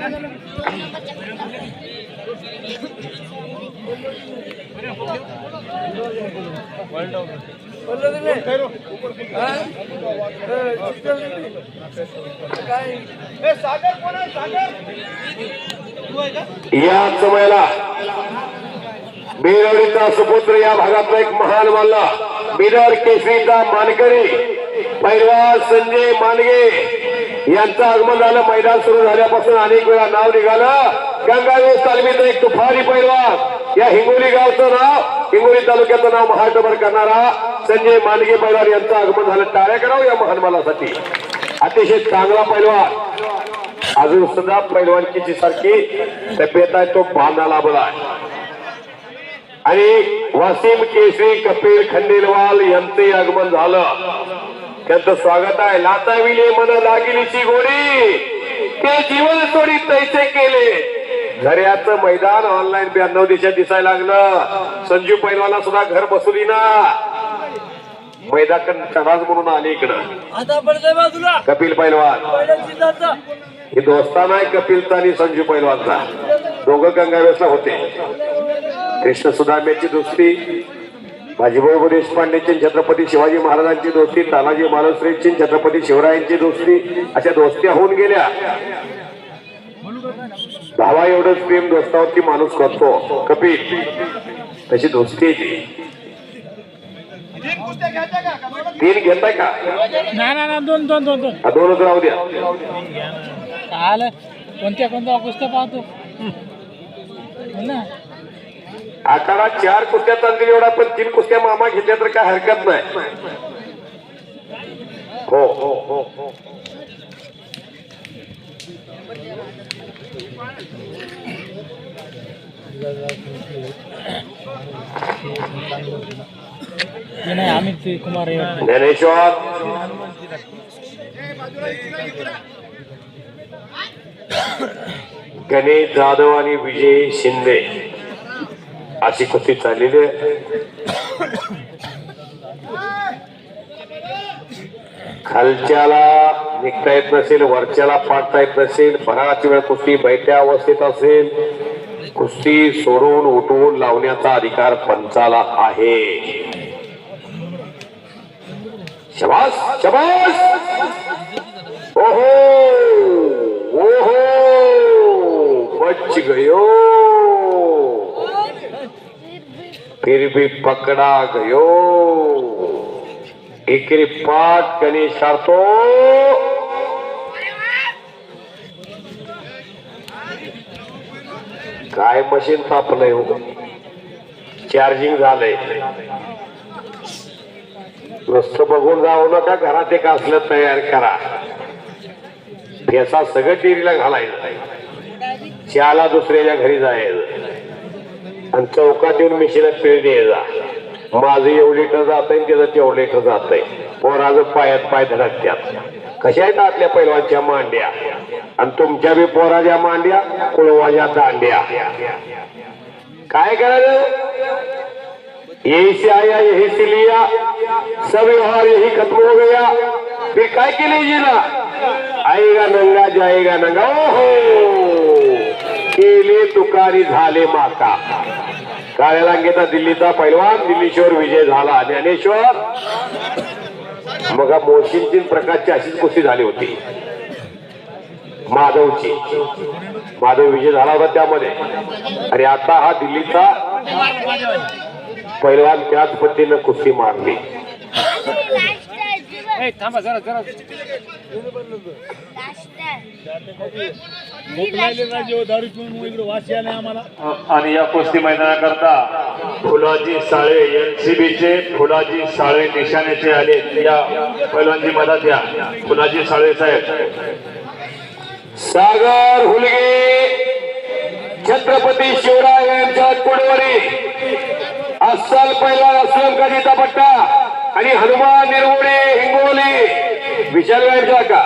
या समयाला बिदरचा सुपुत्र या भागातला एक महान मल्ल बिदर केसरीचा मानकरी पैलवान संजय मांडगे यांचं आगमन झालं। मैदान सुरू झाल्यापासून अनेक वेळा नाव निघालं। गंगावेस तालमीचा एक तुफानी पैलवान या हिंगोली गावचं नाव हिंगोली तालुक्याचं नाव महाटबर करणारा संजय मांडगे पैलवान यांचं आगमन झालं। टाळ्या करावं या महान मल्लासाठी। अतिशय चांगला पैलवान अजून सुद्धा पैलवानकीची सारखी तब्येत आहे तो बांधाला बला आणि वासिम केसरी कपिल खंडेलवाल यांचे आगमन झालं। त्यांचं स्वागत आहे। लाताविले मन लागिलीची गोडी ते जीवन सोडी तैसे केले। झऱ्याचं मैदान ऑनलाईन 92 दिशा दिसायला लागलं। संजू पैलवाना सुद्धा घर बसवली ना मैदान म्हणून आले इकडं। कपिल पैलवान हे दोस्ताना आहे कपिलचा आणि संजू पैलवानचा। दोघं गंगावेसला होते। कृष्ण सुदाम्याची दोस्ती, भाजीभाऊ देशपांडेची छत्रपती शिवाजी महाराजांची दोस्ती, तानाजी मालुसरेंची छत्रपती शिवरायांची दोस्ती, अशा दोस्त्या होऊन गेल्या। भावा एवढंच प्रेम दोस्तावरती माणूस करतो कपिल, तशी दोस्ती आहे। तीन घेताय का? ना दोन दोन दोन दोन दोनच राहू द्या। आलं कोणत्या कुस्त्या पाहतो ना। आकारा 4 कुस्त्या चालतील एवढा, पण 3 कुस्त्या मामा घेतल्या तर काय हरकत नाही। हो हो हो हो नाही अमित कुमार ज्ञानेश्वर गणेश जाधव आणि विजय शिंदे अशी कुस्ती चाललेली आहे। खालच्याला निघता येत नसेल, वरच्याला पाडता येत नसेल, बराच वेळ कुस्ती बैठ्या अवस्थेत असेल, कुस्ती सोडून उठवून लावण्याचा अधिकार पंचाला आहे। शबास शबास ओहो ओहो बच गयो, फिर भी पकड़ा गयो। एकरी पाठ गणेश काढतो। काय मशीन तापलंय हो, चार्जिंग झालंय। नुसतं बघून जाऊ नका, घरात एक असलं तयार करा। फेसा सगळं टीव्हीला घालायचं, चहाला दुसऱ्याच्या घरी जायचं आणि चौकात येऊन मिशीला पिळ द्यायचा। माझं एवढं लिटर जात आहे, त्याचं तेवढं लिटर जात आहे। पोराचं पायात पाय धडकत्यात। कशा आहेत आपल्या पैलवानच्या मांड्या आणि तुमच्या बी पोराच्या मांड्या कुळवाच्या दांड्या। काय करायचं? यही से आया यही से लिया, सब व्यवहार यही खत्म हो गया। फिर काय केले ना, आएगा नंगा जाएगा नंगा। ओहो केले तुकारी झाले माका। काळ्या रांगेचा दिल्लीचा पैलवान दिल्लीश्वर विजय झाला। ज्ञानेश्वर मग मोशींची प्रकारची अशीच कुस्ती झाली होती माधवची। माधव विजय झाला होता त्यामध्ये, आणि आता हा दिल्लीचा पैलवान त्याच पद्धतीनं कुस्ती मारली। थांबा जरा जरा आणि या कुस्ती मैदानाकरता फुलाजी साळे एनसीबीचे फुलाजी साळे निशाण्याचे आले। या पैलवानजी मदत या फुलाजी साळे साहेब। सागर हुलगे छत्रपती शिवराय यांच्या कुडवरी अस्सल पैलवान असलम काजीचा पट्टा आणि हनुमान निरगुडे हिंगोली विशाल यांचा का